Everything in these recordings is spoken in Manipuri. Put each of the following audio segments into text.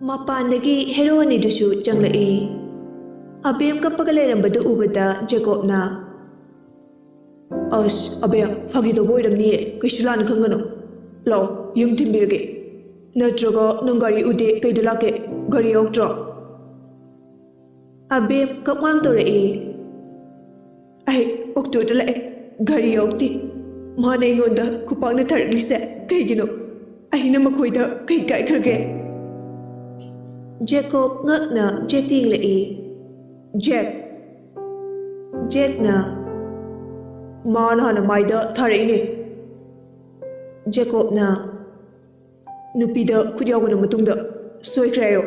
Mapandagi heroine dusu changlai. Abem kappaga leirambadu ubada Jacobna. As abem fagito boyramni kisulan khangano. Law yum timbirage. Nattraga nangari ude kaidalake gari octro. Abem kapwang tore. Ay octo dala gari octi. Mana ingonda kupang na tharlise kaigino. Ay na makoida kay kai krage. Jacob ngakna jeting lei. Jack na man hana maida tharaine. Jacob na nupida khudyaugna matungda soikrayo.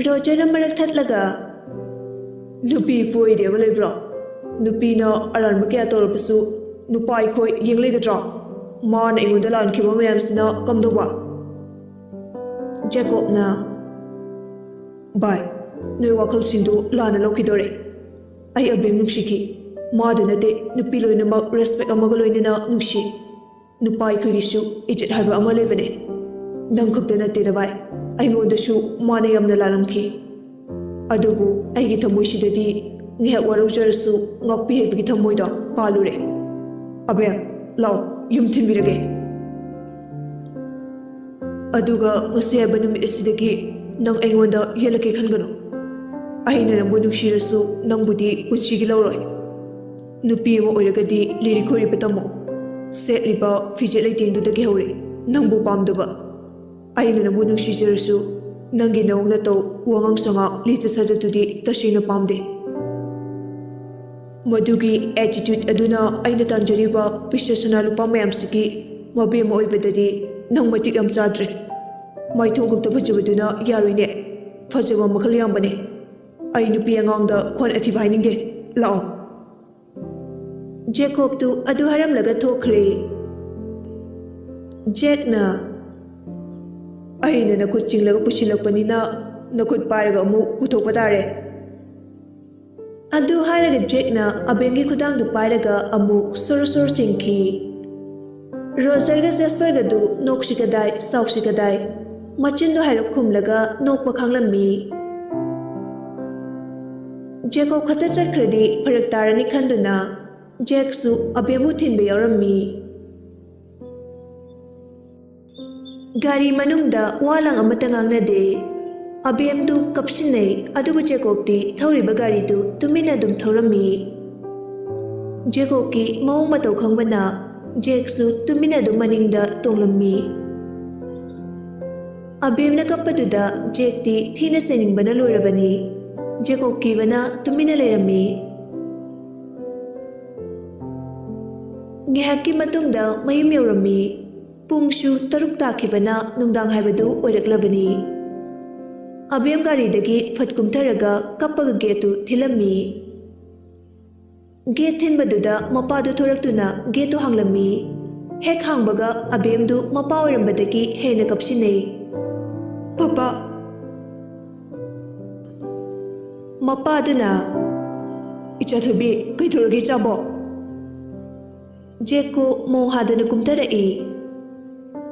Roger na marak thatlaga nupi foide walebra. Nupi na aran bakya toropasu nupai khoi yenglegadra. Man ingonda lan khiba mayamsina kamdoba. Jacob na bye. Noi wakal sindu lana lokidore. Ay abem nukshiki. Madu nate nupi loinamak respect amaga loinana nukshi. Nupai khagishu ijit haiba ama levane. Nangkhukta nate dabai. Ay ngodashu mana yamna lalamki. Adubu aygi thamoisidadi ngihak waraujarsu ngakpi hebgi thamoida palure. Abem law yum thimbirage. Aduga masayaba numit asidagi nang aingonda yelake khangano. Aina nambu nuksirasu nangbudi punchigi lauroi. Nupi mo oiragadi lirikori patamo. Setliba fijet laitingdudagi haure nangbu pamdaba. Aina nambu nuksijarasu nangi naung nato wangang sanga lichasadadudi tasina pamde. Madugi attitude aduna aina tanjariba pishasana lupa mayamsiki mabi mo oibadadi nang matik yam chadre. Mai thongkukta phajabaduna yaroine. Phajaba makhal yambane. Ay nupi angangda khon athiba hainingge lao. Jacob tu adu haram laga thokre. Jack na aina nakut chinglaga pusilakpanina nakut paraga amu puthokpa tare. Adu haraga Jack na abengi khudang du paraga amu sorosor chingki. Roger ga Jasper ga du nokshikadai saushikadai. Machin do hairok khumlaga nokpa khanglammi. Jacob khata chakhradi pharak tarani khanduna Jack su abemu thinba yarammi. Gari manungda walang amatang angnade. Abem du kapsinai adugu Jacob ti thauriba gari du tumina dum thorammi. Jacob ki maung matau khangbana Jack su tumina dum maningda tonglammi. Abem na kapaduda Jack ti thina cheningbana loirabani. Jacob kibana tumina lerami. Ngihaki matungda mayum yaurami. Pungshu taruk takibana nungdang haibadu oiraklabani. Abem gari dagi fatkumtaraga kappaga getu thilami. Gate thinbaduda mapadu thoraktuna getu hanglami. Hek hangbaga abemdu mapa oirambadagi hena kapsinei. Papa Mapaduna Ichathubi kaithurgi chabo. Jeko mohadana kumtarai.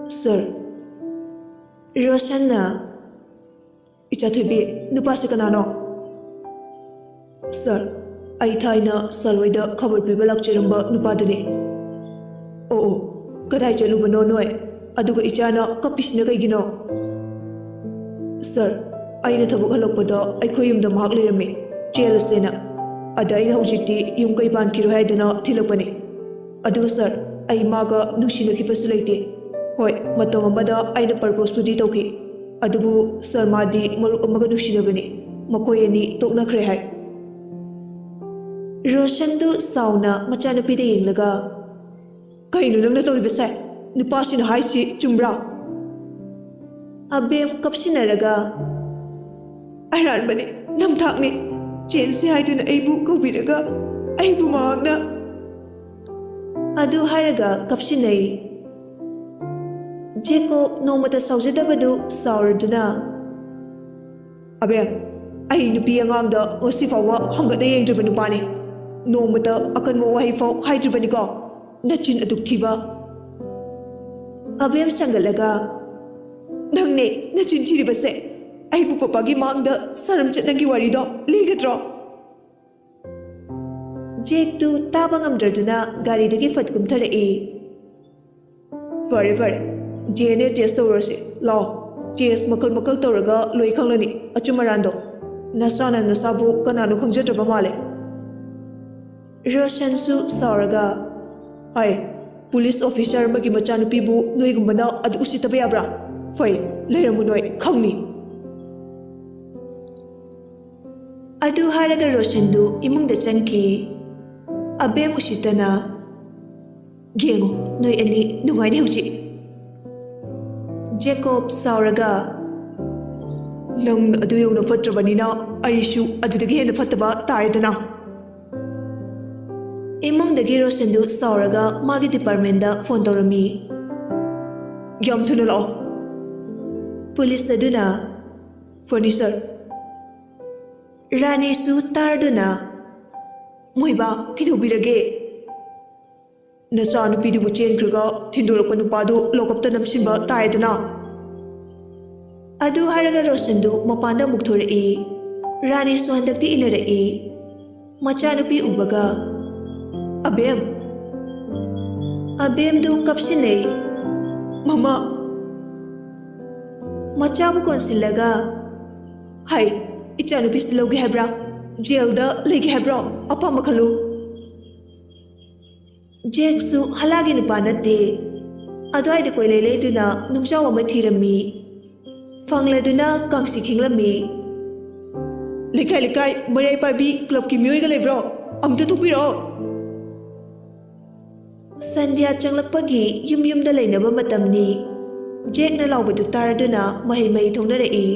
Sir Roshanna Ichathubi nupasi kanano. Sir ai thaina salwaida khabar piba lakchiramba nupadune. Oh kadai chalubano noi aduga ichana kapisna kaigino. Sir aina thabuk halokpada aikhoi yumda mahak lerami chelasena ada aina hojikti yum kai ban kiro haidana thilapane adu sir ai maga nushina khipasu leite hoi matam amada aina purpose pudi toki adubu sir madi maru amaga nushina bani makoi ani tokna khre hai. Roshan du sauna machana pide yenglaga kainu nangna tori besai nupasina haisi chumbra. Abem kapsinaraga Aran bani namthakni chensi haiduna aibu kobiraga aibu maagna. Adu hairaga kapsinai. Jeko nomata saujadabadu sauraduna. Abem ai nupi angangda ngasi fawa hangada yengdraba nupani. Nomata akanmo wahi faw haidribani ko nachin aduk thiba. Abem sangalaga nang ꯅꯪꯅꯦ ꯅꯆꯤꯟ ꯊꯤꯔꯤꯕꯁꯦ ꯑꯩꯕꯨ ꯄꯄꯥꯒꯤ ꯃꯥꯡꯗ ꯁꯔꯝ ꯆꯠꯅꯒꯤ ꯋꯥꯔꯤꯗꯣ ꯂꯤꯒꯗ꯭ꯔꯣ ꯖꯦꯛꯇꯨ ꯇꯥꯕ ꯉꯝꯗ꯭ꯔꯗꯨꯅ ꯒꯥꯔꯤꯗꯒꯤ ꯐꯠ ꯀꯨꯝꯊꯔꯛꯏ ꯐꯔꯦ ꯐꯔꯦ ꯗꯤꯑꯦꯟꯑꯦ ꯇꯦꯁ ꯇꯧꯔꯁꯤ ꯂꯥꯎ ꯇꯦꯁ ꯃꯈꯜ ꯃꯈꯜ ꯇꯧꯔꯒ ꯂꯣꯏ ꯈꯪꯂꯅꯤ ꯑꯆꯨꯝ ꯑꯔꯥꯟꯗꯣ ꯅꯁꯥꯅ ꯅꯁꯥꯕꯨ ꯀꯅꯥꯅꯣ ꯈꯪꯖꯗ꯭ꯔꯕ ꯃꯥꯜꯂꯦ ꯔꯣꯁꯟꯁꯨ ꯁꯥꯎꯔꯒ ꯍꯥꯏ ꯄꯨꯂꯤꯁ ꯑꯣꯐꯤꯁꯔ ꯑꯃꯒꯤ ꯃꯆꯥꯅꯨꯄꯤꯕꯨ ꯅꯣꯏꯒꯨꯝꯕꯅ ꯑꯗꯨ ꯎꯁꯤꯠꯇꯕ ꯌꯥꯕ꯭ꯔꯥ ꯐꯩ ꯂꯩꯔꯝꯃꯨ ꯅꯣꯏ ꯈꯪꯅꯤ ꯑꯗꯨ ꯍꯥꯏꯔꯒ ꯔꯣꯁꯟꯗꯨ ꯏꯃꯨꯡꯗ ꯆꯪꯈꯤ ꯑꯕꯦꯝ ꯎꯁꯤꯠꯇꯅ ꯌꯦꯡꯉꯨ ꯅꯣꯏ ꯑꯅꯤ ꯅꯨꯡꯉꯥꯏꯅꯤ ꯍꯧꯖꯤꯛ ꯖꯦꯀꯣꯕ ꯁꯥꯎꯔꯒ ꯅꯪ ꯑꯗꯨ ꯌꯧꯅ ꯐꯠꯇ꯭ꯔꯕꯅꯤꯅ ꯑꯩꯁꯨ ꯑꯗꯨꯗꯒꯤ ꯍꯦꯟꯅ ꯐꯠꯇꯕ ꯇꯥꯔꯦꯗꯅ ꯏꯃꯨꯡꯗꯒꯤ ꯔꯣꯁꯟꯗꯨ ꯁꯥꯎꯔꯒ ꯃꯥꯒꯤ ꯗꯤꯄꯥꯔꯠꯃꯦꯟꯗ ꯐꯣꯟ ꯇꯧꯔꯝꯃꯤ ꯌꯥꯝ ꯊꯨꯅ ꯂꯥꯛꯑꯣ ꯄꯨꯂꯤꯁ ꯑꯗꯨꯅ ꯐꯔꯅꯤꯆꯔ ꯔꯥꯅꯤꯁꯨ ꯇꯥꯔꯗꯨꯅ ꯃꯣꯏꯕꯥ ꯀꯩꯗꯧꯕꯤꯔꯒꯦ ꯅꯆꯥ ꯅꯨꯄꯤꯗꯨꯕꯨ ꯆꯦꯟꯈ꯭ꯔꯒ ꯊꯤꯟꯗꯣꯔꯛꯄ ꯅꯨꯄꯥꯗꯨ ꯂꯣꯀꯞꯇ ꯅꯝꯁꯤꯟꯕ ꯇꯥꯏꯗꯅ ꯑꯗꯨ ꯍꯥꯏꯔꯒ ꯔꯣꯁꯟꯗꯨ ꯃꯄꯥꯟꯗ ꯑꯃꯨꯛ ꯊꯣꯔꯛꯏ ꯔꯥꯅꯤꯁꯨ ꯍꯟꯗꯛꯇꯤ ꯏꯟꯅꯔꯛꯏ ꯃꯆꯥꯅꯨꯄꯤ ꯎꯕꯒ ꯑꯕꯦꯝꯗꯨ ꯀꯞꯁꯤꯟꯅꯩ ꯃꯃꯥ ꯃꯆꯥꯕꯨ ꯀꯣꯟꯁꯤꯜꯂꯒ ꯍꯥꯏ ꯏꯆꯥꯅꯨꯄꯤꯁꯤ ꯂꯧꯒꯦ ꯍꯥꯏꯕ꯭ꯔꯥ ꯖꯦꯜꯗ ꯂꯩꯒꯦ ꯍꯥꯏꯕ꯭ꯔꯣ ꯑꯄꯥꯝꯕ ꯈꯜꯂꯨ ꯖꯦꯛꯁꯨ ꯍꯂꯥꯒꯤ ꯅꯨꯄꯥ ꯅꯠꯇꯦ ꯑꯗꯨꯋꯥꯏꯗ ꯀꯣꯏꯂꯩ ꯂꯩꯗꯨꯅ ꯅꯨꯡꯖꯥꯎ ꯑꯃ ꯊꯤꯔꯝꯃꯤ ꯐꯪꯂꯗꯨꯅ ꯀꯥꯡꯁꯤ ꯈꯤꯡꯂꯝꯃꯤ ꯂꯩꯀꯥꯏ ꯂꯩꯀꯥꯏ ꯃꯔꯩ ꯄꯥꯏꯕꯤ ꯀ꯭ꯂꯕꯀꯤ ꯃꯤꯑꯣꯏꯒ ꯂꯩꯕ꯭ꯔꯣ ꯑꯝꯇ ꯊꯣꯛꯄꯤꯔꯛꯑꯣ ꯁꯟꯙ꯭ꯌꯥ ꯆꯪꯂꯛꯄꯒꯤ ꯌꯨꯝ ꯌꯨꯝꯗ ꯂꯩꯅꯕ ꯃꯇꯝꯅꯤ ꯖꯦꯛꯅ ꯂꯥꯎꯕꯗꯨ ꯇꯥꯔꯗꯨꯅ ꯃꯍꯩ ꯃꯍꯩ ꯊꯣꯡꯅꯔꯛꯏ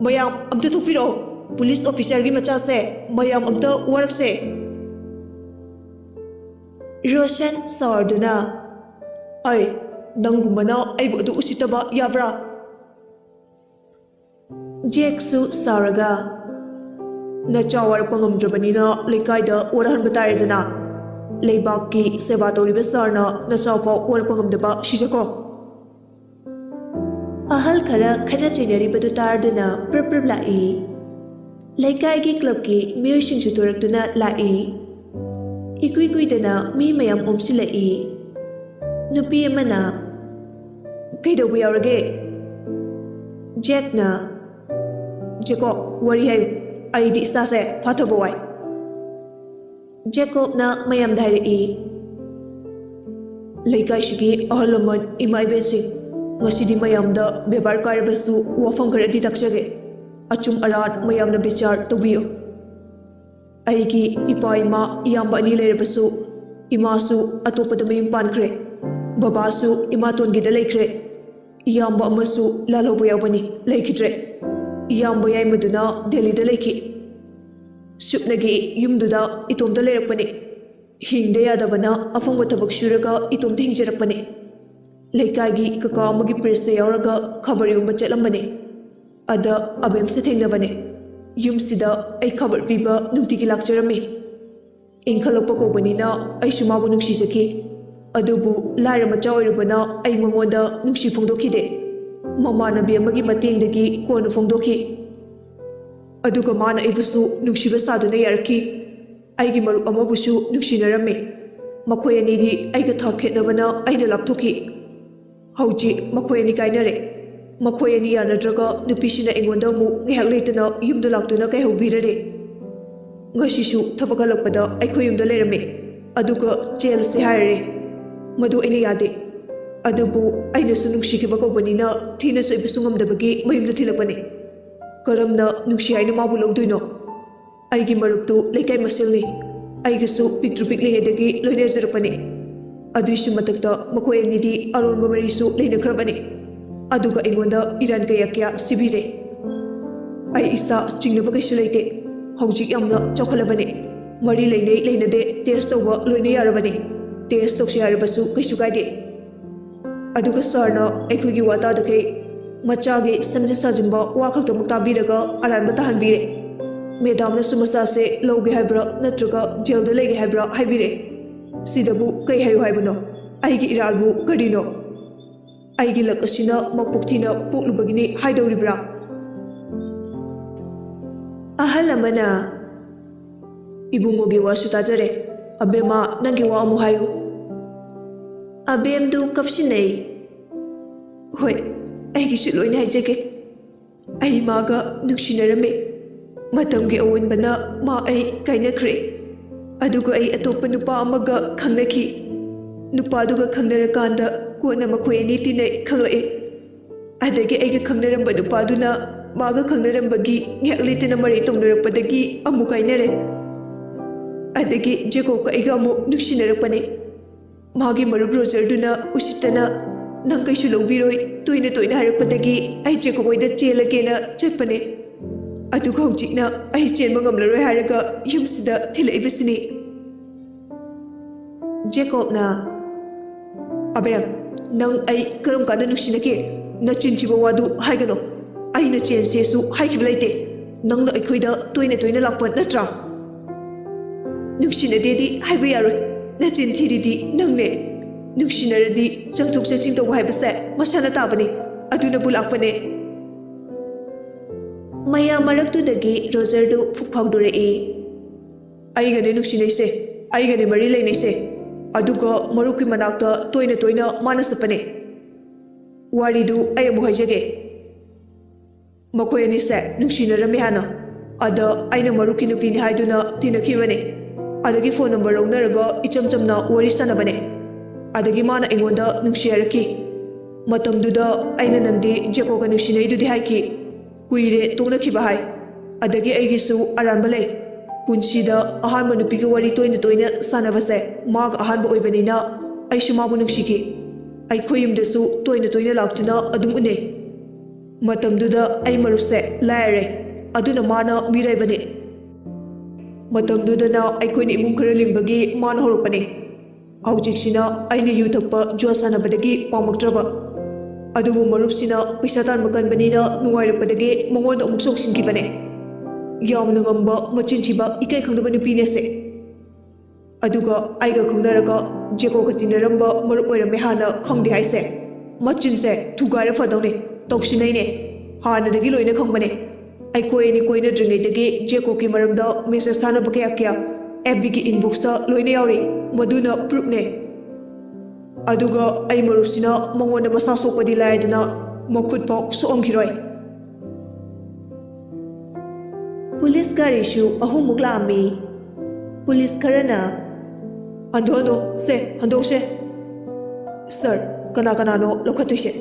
ꯃꯌꯥꯝ ꯑꯝꯇ ꯊꯣꯛꯄꯤꯔꯛꯑꯣ ꯄꯨꯂꯤꯁ ꯑꯣꯐꯤꯁꯔꯒꯤ ꯃꯆꯥꯁꯦ ꯃꯌꯥꯝ ꯑꯝꯇ ꯋꯥꯔꯛꯁꯦ ꯔꯣꯁꯟ ꯁꯥꯎꯔꯗꯨꯅ ꯑꯩ ꯅꯪꯒꯨꯝꯕꯅ ꯑꯩꯕꯨ ꯑꯗꯨ ꯎꯁꯤꯠꯇꯕ ꯌꯥꯕ꯭ꯔꯥ ꯖꯦꯛꯁꯨ ꯁꯥꯎꯔꯒ ꯅꯆꯥ ꯋꯥꯔꯛꯄ ꯉꯝꯗ꯭ꯔꯕꯅꯤꯅ ꯂꯩꯀꯥꯏꯗ ꯋꯥꯔꯍꯟꯕ ꯇꯥꯔꯦꯗꯅ ꯂꯩꯕꯥꯛꯀꯤ ꯁꯦꯕꯥ ꯇꯧꯔꯤꯕ ꯁꯥꯔꯅ ꯅꯆꯥꯐꯥꯎ ꯋꯥꯔꯛꯄ ꯉꯝꯗꯕ ꯁꯤꯖꯀꯣ ꯑꯍꯜ ꯈꯔ ꯈꯠꯅ ꯆꯩꯅꯔꯤꯕꯗꯨ ꯇꯥꯔꯗꯨꯅ ꯄ꯭ꯔꯞ ꯄ꯭ꯔꯞ ꯂꯥꯛꯏ ꯂꯩꯀꯥꯏꯒꯤ ꯀ꯭ꯂꯕꯀꯤ ꯃꯤꯑꯣꯏꯁꯤꯡꯁꯨ ꯇꯣꯔꯛꯇꯨꯅ ꯂꯥꯛꯏ ꯏꯀꯨꯏ ꯀꯨꯏꯗꯅ ꯃꯤ ꯃꯌꯥꯝ ꯑꯣꯝꯁꯤꯜꯂꯛꯏ ꯅꯨꯄꯤ ꯑꯃꯅ ꯀꯩꯗꯧꯕ ꯌꯥꯎꯔꯒꯦ ꯖꯦꯛꯅ ꯖꯦꯀꯣꯕ ꯋꯥꯔꯤ ꯍꯥꯏꯌꯨ ꯑꯩꯗꯤ ꯏꯁꯥꯁꯦ ꯐꯥꯊꯕ ꯋꯥꯏ ꯖꯦꯀꯣꯕꯅ ꯃꯌꯥꯝꯗ ꯍꯥꯏꯔꯛꯏ ꯂꯩꯀꯥꯏꯁꯤꯒꯤ ꯑꯍꯜ ꯂꯃꯟ ꯏꯃꯥ ꯏꯕꯦꯟꯁꯤꯡ ꯉꯁꯤꯗꯤ ꯃꯌꯥꯝꯗ ꯕꯦꯕꯥꯔ ꯀꯥꯏꯔꯕꯁꯨ ꯋꯥꯐꯝ ꯈꯔꯗꯤ ꯇꯥꯛꯆꯒꯦ ꯑꯆꯨꯝ ꯑꯔꯥꯟ ꯃꯌꯥꯝꯅ ꯕꯤꯆꯥꯔ ꯇꯧꯕꯤꯌꯨ ꯑꯩꯒꯤ ꯏꯄꯥ ꯏꯃꯥ ꯏꯌꯥꯝꯕ ꯑꯅꯤ ꯂꯩꯔꯕꯁꯨ ꯏꯃꯥꯁꯨ ꯑꯇꯣꯞꯄꯗ ꯃꯌꯨꯝ ꯄꯥꯟꯈ꯭ꯔꯦ ꯕꯕꯥꯁꯨ ꯏꯃꯥꯇꯣꯟꯒꯤꯗ ꯂꯩꯈ꯭ꯔꯦ ꯏꯌꯥꯝꯕ ꯑꯃꯁꯨ ꯂꯥꯜꯍꯧꯕ ꯌꯥꯎꯕꯅꯤ ꯂꯩꯈꯤꯗ꯭ꯔꯦ ꯏꯌꯥꯝꯕ ꯌꯥꯏꯃꯗꯨꯅ ꯗꯦꯜꯂꯤꯗ ꯂꯩꯈꯤ ꯁꯨꯞꯅꯒꯤ ꯌꯨꯝꯗꯨꯗ ꯏꯇꯣꯝꯇ ꯂꯩꯔꯛꯄꯅꯤ ꯍꯤꯡꯗ ꯌꯥꯗꯕꯅ ꯑꯐꯪꯕ ꯊꯕꯛ ꯁꯨꯔꯒ ꯏꯇꯣꯝꯇ ꯍꯤꯡꯖꯔꯛꯄꯅꯤ ꯂꯩꯀꯥꯏꯒꯤ ꯀꯀꯥ ꯑꯃꯒꯤ ꯄ꯭ꯔꯦꯁꯇ ꯌꯥꯎꯔꯒ ꯈꯕꯔ ꯌꯣꯟꯕ ꯆꯠꯂꯝꯕꯅꯤ ꯑꯗ ꯑꯕꯦꯝꯁꯦ ꯊꯦꯡꯅꯕꯅꯤ ꯌꯨꯝꯁꯤꯗ ꯑꯩ ꯈꯕꯔ ꯄꯤꯕ ꯅꯨꯡꯇꯤꯒꯤ ꯂꯥꯛꯆꯔꯝꯃꯤ ꯏꯟꯈꯠꯂꯛꯄ ꯀꯧꯕꯅꯤꯅ ꯑꯩꯁꯨ ꯃꯥꯕꯨ ꯅꯨꯡꯁꯤꯖꯈꯤ ꯑꯗꯨꯕꯨ ꯂꯥꯏꯔ ꯃꯆꯥ ꯑꯣꯏꯔꯨꯕꯅ ꯑꯩ ꯃꯉꯣꯟꯗ ꯅꯨꯡꯁꯤ ꯐꯣꯡꯗꯣꯛꯈꯤꯗꯦ ꯃꯃꯥꯟꯅꯕꯤ ꯑꯃꯒꯤ ꯃꯇꯦꯡꯗꯒꯤ ꯀꯣꯟꯅ ꯐꯣꯡꯗꯣꯛꯈꯤ ꯑꯗꯨꯒ ꯃꯥꯅ ꯑꯩꯕꯨꯁꯨ ꯅꯨꯡꯁꯤꯕ ꯁꯥꯗꯨꯅ ꯌꯥꯔꯛꯈꯤ ꯑꯩꯒꯤ ꯃꯔꯨꯞ ꯑꯃꯕꯨꯁꯨ ꯅꯨꯡꯁꯤꯅꯔꯝꯃꯤ ꯃꯈꯣꯏ ꯑꯅꯤꯗꯤ ꯑꯩꯒ ꯊꯥꯛ ꯈꯦꯠꯅꯕꯅ ꯑꯩꯅ ꯂꯥꯞꯊꯣꯛꯈꯤ ꯍꯧꯖꯤꯛ ꯃꯈꯣꯏ ꯑꯅꯤ ꯀꯥꯏꯅꯔꯦ ꯃꯈꯣꯏ ꯑꯅꯤ ꯌꯥꯅꯗ꯭ꯔꯒ ꯅꯨꯄꯤꯁꯤꯅ ꯑꯩꯉꯣꯟꯗ ꯑꯃꯨꯛ ꯉꯥꯏꯍꯥꯛ ꯂꯩꯇꯅ ꯌꯨꯝꯗ ꯂꯥꯛꯇꯨꯅ ꯀꯥꯏꯍꯧꯕꯤꯔꯔꯦ ꯉꯁꯤꯁꯨ ꯊꯕꯛ ꯍꯜꯂꯛꯄꯗ ꯑꯩꯈꯣꯏ ꯌꯨꯝꯗ ꯂꯩꯔꯝꯃꯤ ꯑꯗꯨꯒ ꯆꯦꯜꯂꯁꯦ ꯍꯥꯏꯔꯦ ꯃꯗꯨ ꯑꯩꯅ ꯌꯥꯗꯦ ꯑꯗꯨꯕꯨ ꯑꯩꯅꯁꯨ ꯅꯨꯡꯁꯤꯈꯤꯕ ꯀꯧꯕꯅꯤꯅ ꯊꯤꯅ ꯆꯩꯕꯁꯨ ꯉꯝꯗꯕꯒꯤ ꯃꯌꯨꯝꯗ ꯊꯤꯜꯂꯛꯄꯅꯤ ꯀꯔꯝꯅ ꯅꯨꯡꯁꯤ ꯍꯥꯏꯅ ꯃꯥꯕꯨ ꯂꯧꯗꯣꯏꯅꯣ ꯑꯩꯒꯤ ꯃꯔꯨꯞꯇꯨ ꯂꯩꯀꯥꯏ ꯃꯁꯦꯜꯅꯤ ꯑꯩꯒꯁꯨ ꯄꯤꯛꯇ꯭ꯔꯨ ꯄꯤꯛꯂꯤꯉꯩꯗꯒꯤ ꯂꯣꯏꯅꯖꯔꯛꯄꯅꯤ ꯑꯗꯨꯏꯁꯨ ꯃꯊꯛꯇ ꯃꯈꯣꯏ ꯑꯅꯤꯗꯤ ꯑꯔꯣꯟꯕ ꯃꯔꯤꯁꯨ ꯂꯩꯅꯈ꯭ꯔꯕꯅꯤ ꯑꯗꯨꯒ ꯑꯩꯉꯣꯟꯗ ꯏꯔꯥꯟ ꯀꯌꯥ ꯀꯌꯥ ꯁꯤꯕꯤꯔꯦ ꯑꯩ ꯏꯁꯥ ꯆꯤꯡꯅꯕ ꯀꯩꯁꯨ ꯂꯩꯇꯦ ꯍꯧꯖꯤꯛ ꯌꯥꯝꯅ ꯆꯥꯎꯈꯠꯂꯕꯅꯤ ꯃꯔꯤ ꯂꯩꯅꯩ ꯂꯩꯅꯗꯦ ꯇꯦꯁ ꯇꯧꯕ ꯂꯣꯏꯅ ꯌꯥꯔꯕꯅꯤ ꯇꯦꯁ ꯇꯧꯁꯤ ꯍꯥꯏꯔꯕꯁꯨ ꯀꯩꯁꯨ ꯀꯥꯏꯗꯦ ꯑꯗꯨꯒ ꯁꯥꯔꯅ ꯑꯩꯈꯣꯏꯒꯤ ꯋꯥ ꯇꯥꯗꯈꯩ ꯃꯆꯥꯒꯤ ꯁꯝꯖꯤꯟ ꯁꯥꯖꯤꯟꯕ ꯋꯥ ꯈꯛꯇꯃꯛ ꯇꯥꯕꯤꯔꯒ ꯑꯔꯥꯟꯕ ꯇꯥꯍꯟꯕꯤꯔꯦ ꯃꯦꯗꯥꯝꯅꯁꯨ ꯃꯆꯥꯁꯦ ꯂꯧꯒꯦ ꯍꯥꯏꯕ꯭ꯔꯥ ꯅꯠꯇ꯭ꯔꯒ ꯖꯦꯜꯗ ꯂꯩꯒꯦ ꯍꯥꯏꯕ꯭ꯔꯥ ꯍꯥꯏꯕꯤꯔꯦ ꯁꯤꯗꯕꯨ ꯀꯩ ꯍꯥꯏꯌꯨ ꯍꯥꯏꯕꯅꯣ ꯑꯩꯒꯤ ꯏꯔꯥꯜꯕꯨ ꯀꯔꯤꯅꯣ ꯑꯩꯒꯤ ꯂꯛ ꯑꯁꯤꯅ ꯃꯄꯣꯛ ꯊꯤꯅ ꯄꯣꯛꯂꯨꯕꯒꯤꯅꯤ ꯍꯥꯏꯗꯧꯔꯤꯕ꯭ꯔꯥ? ꯑꯍꯜ ꯑꯃꯅ ꯏꯕꯨꯡꯉꯣꯒꯤ ꯋꯥꯁꯨ ꯇꯥꯖꯔꯦ, ꯑꯕꯦꯝꯃ ꯅꯪꯒꯤ ꯋꯥ ꯑꯃꯨꯛ ꯍꯥꯏꯌꯨ꯫ ꯑꯕꯦꯝꯗꯨ ꯀꯞꯁꯤꯟꯅꯩ꯫ ꯍꯣꯏ, ꯑꯩꯒꯤꯁꯨ ꯂꯣꯏꯅ ꯍꯥꯏꯖꯒꯦ꯫ ꯑꯩ ꯃꯥꯒ ꯅꯨꯡꯁꯤꯅꯔꯝꯃꯤ꯫ ꯃꯇꯝꯒꯤ ꯑꯑꯣꯟꯕꯅ ꯃꯥ ꯑꯩ ꯀꯥꯏꯅꯈ꯭ꯔꯦ꯫ ꯑꯗꯨꯒ ꯑꯩ ꯑꯇꯣꯞꯄ ꯅꯨꯄꯥ ꯑꯃꯒ ꯈꯪꯅꯈꯤ꯫ ꯅꯨꯄꯥꯗꯨꯒ ꯈꯪꯅꯔꯀꯥꯟꯗ ꯀꯣꯟꯅ ꯃꯈꯣꯏ ꯑꯅꯤ ꯇꯤꯟꯅꯩ ꯈꯪꯂꯛꯏ꯫ ꯑꯗꯒꯤ ꯑꯩꯒ ꯈꯪꯅꯔꯝꯕ ꯅꯨꯄꯥꯗꯨꯅ ꯃꯥꯒ ꯈꯪꯅꯔꯝꯕꯒꯤ ꯉꯥꯏꯍꯥꯛ ꯂꯩꯇꯅ ꯃꯔꯩ ꯇꯧꯅꯔꯛꯄꯗꯒꯤ ꯑꯃꯨꯛ ꯀꯥꯏꯅꯔꯦ꯫ ꯑꯗꯒꯤ ꯖꯦꯀꯣꯕꯀ ꯑꯩꯒ ꯑꯃꯨꯛ ꯅꯨꯡꯁꯤꯅꯔꯛꯄꯅꯤ꯫ ꯃꯥꯒꯤ ꯃꯔꯨꯞ ꯔꯣꯖꯔꯗꯨꯅ ꯎꯁꯤꯠꯇꯅ ꯅꯪ ꯀꯩꯁꯨ ꯂꯧꯕꯤꯔꯣꯏ ꯇꯣꯏꯅ ꯇꯣꯏꯅ ꯍꯥꯏꯔꯛꯄꯗꯒꯤ ꯑꯩ ꯖꯦꯀꯣꯕ ꯍꯣꯏꯗ ꯆꯦꯜꯂꯒꯦꯅ ꯆꯠꯄꯅꯤ꯫ ꯑꯗꯨꯒ ꯍꯧꯖꯤꯛꯅ ꯑꯩ ꯆꯦꯟꯕ ꯉꯝꯂꯔꯣꯏ ꯍꯥꯏꯔꯒ ꯌꯨꯝꯁꯤꯗ ꯊꯤꯜꯂꯛꯏꯕꯁꯤꯅꯤ꯫ ꯖꯦꯀꯣꯕꯅ ꯑꯕꯦꯝ, ꯅꯪ ꯑꯩ ꯀꯔꯝ ꯀꯥꯟꯗ ꯅꯨꯡꯁꯤꯅꯒꯦ? ꯅꯆꯤꯟ ꯊꯤꯕ ꯋꯥꯗꯨ ꯍꯥꯏꯒꯅꯨ꯫ ꯑꯩꯅ ꯆꯦꯟꯁꯦꯁꯨ ꯍꯥꯏꯈꯤꯕ ꯂꯩꯇꯦ꯫ ꯅꯪꯅ ꯑꯩꯈꯣꯏꯗ ꯇꯣꯏꯅ ꯇꯣꯏꯅ ꯂꯥꯛꯄ ꯅꯠꯇ꯭ꯔꯥ? ꯅꯨꯡꯁꯤꯅꯗꯦꯗꯤ ꯍꯥꯏꯕ ꯌꯥꯔꯣꯏ, ꯅꯆꯤꯟ ꯊꯤꯔꯤꯗꯤ ꯅꯪꯅꯦ꯫ ꯅꯨꯡꯁꯤꯅꯔꯗꯤ ꯆꯪꯊꯣꯛ ꯆꯠꯁꯤꯟ ꯇꯧꯕ ꯍꯥꯏꯕꯁꯦ ꯃꯁꯥꯅ ꯇꯥꯕꯅꯤ, ꯑꯗꯨꯅꯕꯨ ꯂꯥꯛꯄꯅꯦ꯫ ꯃꯌꯥꯝ ꯃꯔꯛꯇꯨꯗꯒꯤ ꯔꯣꯖꯔꯗꯨ ꯐꯨꯛ ꯐꯥꯎꯗꯣꯔꯛꯏ꯫ ꯑꯩꯒꯅꯦ ꯅꯨꯡꯁꯤꯅꯩꯁꯦ, ꯑꯩꯒꯅꯦ ꯃꯔꯤ ꯂꯩꯅꯩꯁꯦ, ꯑꯗꯨꯒ ꯃꯔꯨꯞꯀꯤ ꯃꯅꯥꯛꯇ ꯇꯣꯏꯅ ꯇꯣꯏꯅ ꯃꯥꯅ ꯆꯠꯄꯅꯦ꯫ ꯋꯥꯔꯤꯗꯨ ꯑꯩ ꯑꯃꯨꯛ ꯍꯥꯏꯖꯒꯦ꯫ ꯃꯈꯣꯏ ꯑꯅꯤꯁꯦ ꯅꯨꯡꯁꯤꯅꯔꯝꯃꯤ ꯍꯥꯟꯅ꯫ ꯑꯗ ꯑꯩꯅ ꯃꯔꯨꯞꯀꯤ ꯅꯨꯄꯤꯅꯤ ꯍꯥꯏꯗꯨꯅ ꯇꯤꯟꯅꯈꯤꯕꯅꯦ꯫ ꯑꯗꯒꯤ ꯐꯣꯟ ꯅꯝꯕꯔ ꯂꯧꯅꯔꯒ ꯏꯆꯝ ꯆꯝꯅ ꯋꯥꯔꯤ ꯁꯥꯟꯅꯕꯅꯦ꯫ ꯑꯗꯒꯤ ꯃꯥꯅ ꯑꯩꯉꯣꯟꯗ ꯅꯨꯡꯁꯤ ꯍꯥꯏꯔꯛꯈꯤ꯫ ꯃꯇꯝꯗꯨꯗ ꯑꯩꯅ ꯅꯪꯗꯤ ꯖꯦꯀꯣꯕꯀ ꯅꯨꯡꯁꯤꯅꯩꯗꯨꯗꯤ ꯍꯥꯏꯈꯤ꯫ ꯀꯨꯏꯔꯦ ꯇꯣꯛꯅꯈꯤꯕ ꯍꯥꯏ꯫ ꯑꯗꯒꯤ ꯑꯩꯒꯤꯁꯨ ꯑꯔꯥꯟꯕ ꯂꯩ꯫ ꯄꯨꯟꯁꯤꯗ ꯑꯍꯥꯟꯕ ꯅꯨꯄꯤꯒ ꯋꯥꯔꯤ ꯇꯣꯏꯅ ꯇꯣꯏꯅ ꯁꯥꯟꯅꯕꯁꯦ ꯃꯥꯒ ꯑꯍꯥꯟꯕ ꯑꯣꯏꯕꯅꯤꯅ ꯑꯩꯁꯨ ꯃꯥꯕꯨ ꯅꯨꯡꯁꯤꯈꯤ꯫ ꯑꯩꯈꯣꯏ ꯌꯨꯝꯗꯁꯨ ꯇꯣꯏꯅ ꯇꯣꯏꯅ ꯂꯥꯛꯇꯨꯅ ꯑꯗꯨꯝ ꯎꯅꯩ꯫ ꯃꯇꯝꯗꯨꯗ ꯑꯩ ꯃꯔꯨꯞꯁꯦ ꯂꯥꯏꯔꯔꯦ, ꯑꯗꯨꯅ ꯃꯥꯅ ꯃꯤꯔꯩꯕꯅꯤ꯫ ꯃꯇꯝꯗꯨꯗꯅ ꯑꯩꯈꯣꯏꯅ ꯏꯃꯨꯡ ꯈꯔ ꯂꯤꯡꯕꯒꯤ ꯃꯥꯅ ꯍꯧꯔꯛꯄꯅꯤ꯫ ꯍꯧꯖꯤꯛꯁꯤꯅ ꯑꯩꯅ ꯌꯨ ꯊꯛꯄ ꯖꯨꯋꯥ ꯁꯥꯟꯅꯕꯗꯒꯤ ꯄꯥꯝꯃꯛꯇ꯭ꯔꯕ꯫ ꯑꯗꯨꯕꯨ ꯃꯔꯨꯞꯁꯤꯅ ꯄꯩꯁꯥ ꯇꯥꯟꯕ ꯀꯟꯕꯅꯤꯅ ꯅꯨꯡꯉꯥꯏꯔꯛꯄꯗꯒꯤ ꯃꯉꯣꯟꯗ ꯑꯃꯨꯛ ꯆꯣꯡꯁꯤꯟꯈꯤꯕꯅꯦ꯫ ꯌꯥꯝꯅ ꯉꯝꯕ, ꯃꯆꯤꯟ ꯊꯤꯕ, ꯏꯀꯥꯏ ꯈꯪꯗꯕ ꯅꯨꯄꯤꯅꯦꯁꯦ꯫ ꯑꯗꯨꯒ ꯑꯩꯒ ꯈꯪꯅꯔꯒ ꯖꯦꯀꯣꯕꯀ ꯇꯤꯟꯅꯔꯝꯕ ꯃꯔꯨꯞ ꯑꯣꯏꯔꯝꯃꯦ ꯍꯥꯟꯅ ꯈꯪꯗꯦ ꯍꯥꯏꯁꯦ꯫ ꯃꯆꯤꯟꯁꯦ ꯊꯨꯒꯥꯏꯔ ꯐꯗꯧꯅꯤ, ꯇꯧꯁꯤꯟꯅꯩꯅꯦ, ꯍꯥꯟꯅꯗꯒꯤ ꯂꯣꯏꯅ ꯈꯪꯕꯅꯦ꯫ ꯑꯩꯈꯣꯏ ꯑꯅꯤ ꯀꯣꯏꯅꯗ꯭ꯔꯤꯉꯩꯗꯒꯤ ꯖꯦꯀꯣꯕꯀꯤ ꯃꯔꯝꯗ ꯃꯦꯁꯦꯖ ꯊꯥꯅꯕ ꯀꯌꯥ FBꯒꯤ ꯏꯟꯕꯣꯛꯁꯇ ꯂꯣꯏꯅ ꯌꯥꯎꯔꯤ, ꯃꯗꯨꯅ ꯄ꯭ꯔꯨꯞꯅꯦ꯫ ꯑꯗꯨꯒ ꯑꯩ ꯃꯔꯨꯞꯁꯤꯅ ꯃꯉꯣꯟꯗ ꯃꯁꯥ ꯁꯣꯛꯄꯗꯤ ꯂꯥꯏꯗꯅ ꯃꯈꯨꯠ ꯐꯥꯎ ꯁꯣꯛꯑꯝꯈꯤꯔꯣꯏ꯫ ꯄꯨꯂꯤꯁ ꯒꯥꯔꯤꯁꯨ 3ꯃꯨꯛ ꯂꯥꯛꯑꯝꯃꯤ꯫ ꯄꯨꯂꯤꯁ ꯈꯔꯅ ꯍꯟꯗꯣ ꯁꯦ ꯍꯟꯗꯣꯛꯁꯦ꯫ ꯁꯥꯔ, ꯀꯅꯥ ꯀꯅꯥꯅꯣ ꯂꯧꯈꯠꯇꯣꯏꯁꯦ?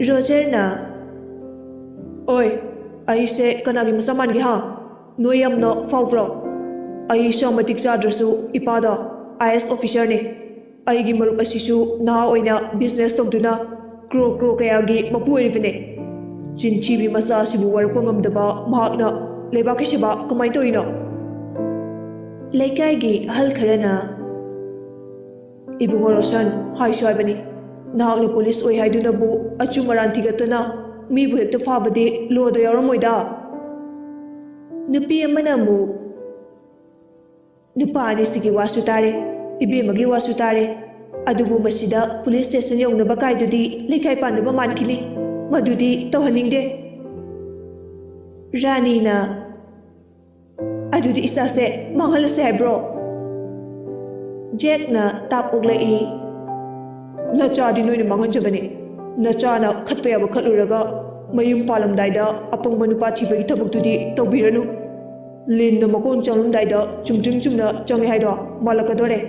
ꯔꯣꯖꯔꯅ ꯑꯣꯏ, ꯑꯩꯁꯦ ꯀꯅꯥꯒꯤ ꯃꯆꯥ ꯃꯥꯟꯒꯦ ꯍꯥ? ꯅꯣꯏ ꯌꯥꯝꯅ ꯐꯥꯎꯕ꯭ꯔꯣ? ꯑꯩꯁꯨ ꯃꯇꯤꯛ ꯆꯥꯗ꯭ꯔꯁꯨ ꯏꯄꯥꯗ IAS ꯑꯣꯐꯤꯁꯥꯔꯅꯤ꯫ ꯑꯩꯒꯤ ꯃꯔꯨꯞ ꯑꯁꯤꯁꯨ ꯅꯍꯥ ꯑꯣꯏꯅ ꯕꯤꯖꯤꯅꯦꯁ ꯇꯧꯗꯨꯅ ꯀ꯭ꯔꯣ ꯀꯌꯥꯒꯤ ꯃꯄꯨ ꯑꯣꯏꯔꯤꯕꯅꯦ꯫ ꯆꯤꯟꯊꯤꯕꯤ ꯃꯆꯥ ꯑꯁꯤꯕꯨ ꯋꯥꯔꯛꯄ ꯉꯝꯗꯕ ꯃꯍꯥꯛꯅ ꯂꯩꯕꯥꯛꯀꯤ ꯁꯦꯕꯥ ꯀꯃꯥꯏꯅ ꯇꯧꯔꯤꯅꯣ? ꯂꯩꯀꯥꯏꯒꯤ ꯑꯍꯜ ꯈꯔꯅ ꯏꯕꯨꯡꯉꯣ ꯔꯣꯁꯟ, ꯍꯥꯏꯁꯨ ꯍꯥꯏꯕꯅꯤ, ꯅꯍꯥꯛꯅ ꯄꯨꯂꯤꯁ ꯑꯣꯏ ꯍꯥꯏꯗꯨꯅꯕꯨ ꯑꯆꯨꯝ ꯑꯔꯥꯟ ꯊꯤꯒꯠꯇꯅ ꯃꯤꯕꯨ ꯍꯦꯛꯇ ꯐꯥꯕꯗꯤ ꯂꯣꯗ ꯌꯥꯎꯔꯝꯃꯣꯏꯗ꯫ ꯅꯨꯄꯤ ꯑꯃꯅ ꯑꯃꯨꯛ ꯅꯨꯄꯥ ꯑꯅꯤꯁꯤꯒꯤ ꯋꯥꯁꯨ ꯇꯥꯔꯦ, ꯏꯕꯦꯝꯃꯒꯤ ꯋꯥꯁꯨ ꯇꯥꯔꯦ, ꯑꯗꯨꯕꯨ ꯃꯁꯤꯗ ꯄꯨꯂꯤꯁ ꯁ꯭ꯇꯦꯁꯟ ꯌꯧꯅꯕ ꯀꯥꯏꯗꯨꯗꯤ ꯂꯩꯀꯥꯏ ꯄꯥꯟꯅꯕ ꯃꯥꯟꯈꯤꯅꯤ, ꯃꯗꯨꯗꯤ ꯇꯧꯍꯟꯅꯤꯡꯗꯦ꯫ ꯔꯥꯅꯤꯅ ꯑꯗꯨꯗꯤ ꯏꯆꯥꯁꯦ ꯃꯥꯡꯍꯜꯂꯁꯦ ꯍꯥꯏꯕ꯭ꯔꯣ? ꯖꯦꯛꯅ ꯇꯥꯞ ꯑꯣꯛꯂꯛꯏ꯫ ꯅꯆꯥꯗꯤ ꯅꯣꯏꯅ ꯃꯥꯡꯍꯟꯖꯕꯅꯤ꯫ ꯅꯆꯥꯅ ꯈꯠꯄ ꯌꯥꯕ ꯈꯠꯂꯨꯔꯒ ꯃꯌꯨꯝ ꯄꯥꯜꯂꯝꯗꯥꯏꯗ ꯑꯄꯪꯕ ꯅꯨꯄꯥ ꯊꯤꯕꯒꯤ ꯊꯕꯛꯇꯨꯗꯤ ꯇꯧꯕꯤꯔꯅꯨ꯫ ꯂꯤꯟꯅ ꯃꯀꯣꯟ ꯆꯪꯂꯝꯗꯥꯏꯗ ꯆꯨꯝꯗ꯭ꯔꯤꯡ ꯆꯨꯝꯅ ꯆꯪꯉꯦ ꯍꯥꯏꯗꯣ ꯃꯥꯜꯂꯛꯀꯗꯣꯔꯦ꯫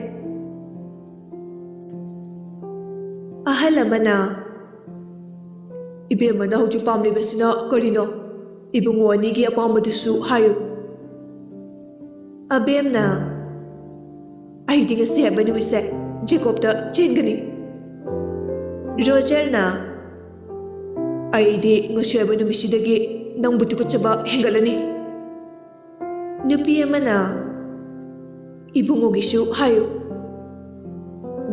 ꯑꯍꯜ ꯑꯃꯅ ꯏꯕꯦꯝꯃꯅ ꯍꯧꯖꯤꯛ ꯄꯥꯝꯂꯤꯕꯁꯤꯅ ꯀꯔꯤꯅꯣ? ꯏꯕꯨꯡꯉꯣ ꯑꯅꯤꯒꯤ ꯑꯄꯥꯝꯕꯗꯨꯁꯨ ꯍꯥꯏꯌꯨ꯫ ꯑꯕꯦꯝꯅ ꯑꯩꯗꯤ ꯉꯁꯤ ꯍꯥꯏꯕ ꯅꯨꯃꯤꯠꯁꯦ ꯖꯦꯀꯣꯕꯇ ꯆꯦꯟꯒꯅꯤ꯫ ꯔꯣꯖꯔꯅ ꯑꯩꯗꯤ ꯉꯁꯤ ꯍꯥꯏꯕ ꯅꯨꯃꯤꯠꯁꯤꯗꯒꯤ ꯅꯪꯕꯨ ꯇꯨꯀꯠꯆꯕ ꯍꯦꯟꯒꯠꯂꯅꯤ꯫ ꯅꯨꯄꯤ ꯑꯃꯅ ꯏꯕꯨꯡꯉꯣꯒꯤꯁꯨ ꯍꯥꯏꯌꯨ꯫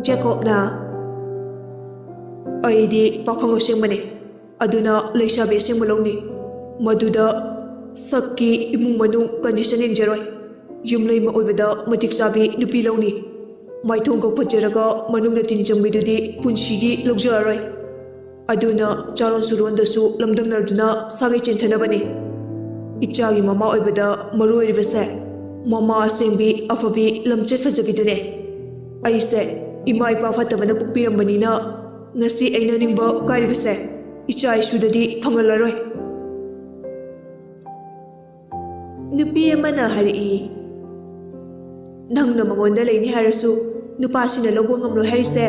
ꯖꯦꯀꯣꯕꯅ ꯑꯩꯗꯤ ꯄꯥꯈꯪ ꯑꯁꯦꯡꯕꯅꯤ, ꯑꯗꯨꯅ ꯂꯩꯁꯥꯕꯤ ꯑꯁꯦꯡꯕ ꯂꯧꯅꯤ꯫ ꯃꯗꯨꯗ ꯁꯛꯀꯤ ꯏꯃꯨꯡ ꯃꯅꯨꯡ ꯀꯟꯗꯤꯁꯟ ꯌꯦꯡꯖꯔꯣꯏ꯫ ꯌꯨꯝꯂꯩꯃ ꯑꯣꯏꯕꯗ ꯃꯇꯤꯛ ꯆꯥꯕꯤ ꯅꯨꯄꯤ ꯂꯧꯅꯤ꯫ Maithong kokpacharaga manungda tin chambidudi punshigi logjaroi. Aduna charon suron dasu lamdamnarduna sagai chentanabani. Ichagi mama oibada maroi ribase. Mama asengbi afabi lamchet fajabidune. Aise ima ipa fatabana pukpirambanina ngasi aina ningba kairibase. Icha isudadi phangalaroi. Nupi amana hari nangna mangonda leini harasu nupasina logwa ngamlo harise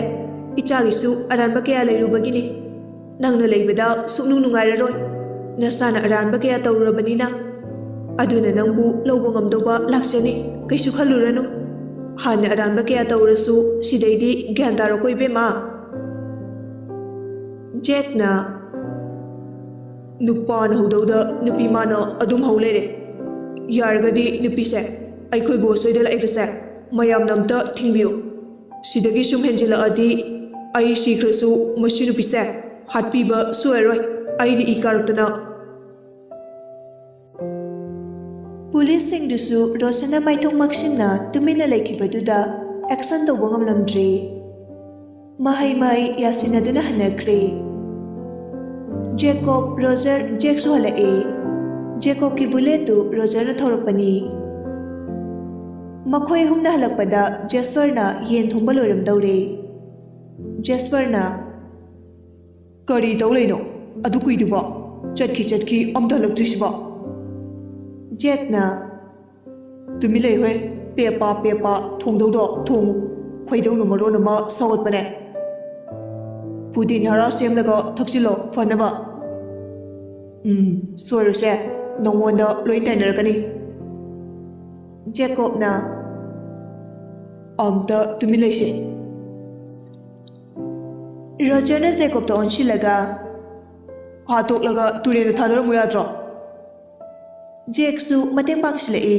ichagisu aranba kaya leirubagini nangna leibada suknung nungairaroi nasana aranba kaya tawrabanina aduna nangbu logwa ngamdoba laksani kaisu khaluranu hana aranba kaya tawrasu sidaidi gyantaro koibema Jack na nupana hodauda nupi mana adum haulere yargadi nupise Aikoi bosoida laifase mayam namta thingbiu sidagi sum henjila adi ai sikhrasu mashinu pise hatpiba sueroi aini ikarutana Police singdusu Rosana maithong maksinna tumina laikhibaduda action tawba ngamlamdri mahai mai yasinaduna hanakre Jacob Roger Jacksu halae Jacob ki buletu Roger na thoropani Makhoi humna halakpada Jasperna yen thongba loiramdaure Jasperna Kari tawleino adu kuiduba chatki amda halaktrisiba Jackna Tumilei hoi pepa thongdawdo thongu khoidawno marona ma sawatpane Pudi nara semlaga thaksilo fanaba soiruse nongonda loi tainarakani Jacob na amta tumilaise Roger na Jacob to onsilaga hatok laga turena thadaram yadra Jack su mateng pangsilai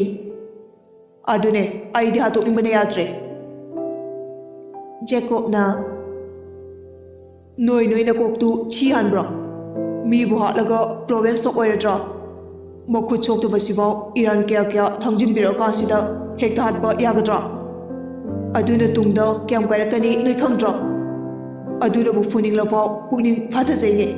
adune aidi hatok limbana yadre Jacob na noi na koktu chi hanbra mi bu hatlaga problem sok oiradra Mokhut choktu basibao Iran kya thangjin biro kasida hekta hatba yagadra aduna tungda kyam kairakani noi khangdra aduna bu funing lafao pukning phatha jaine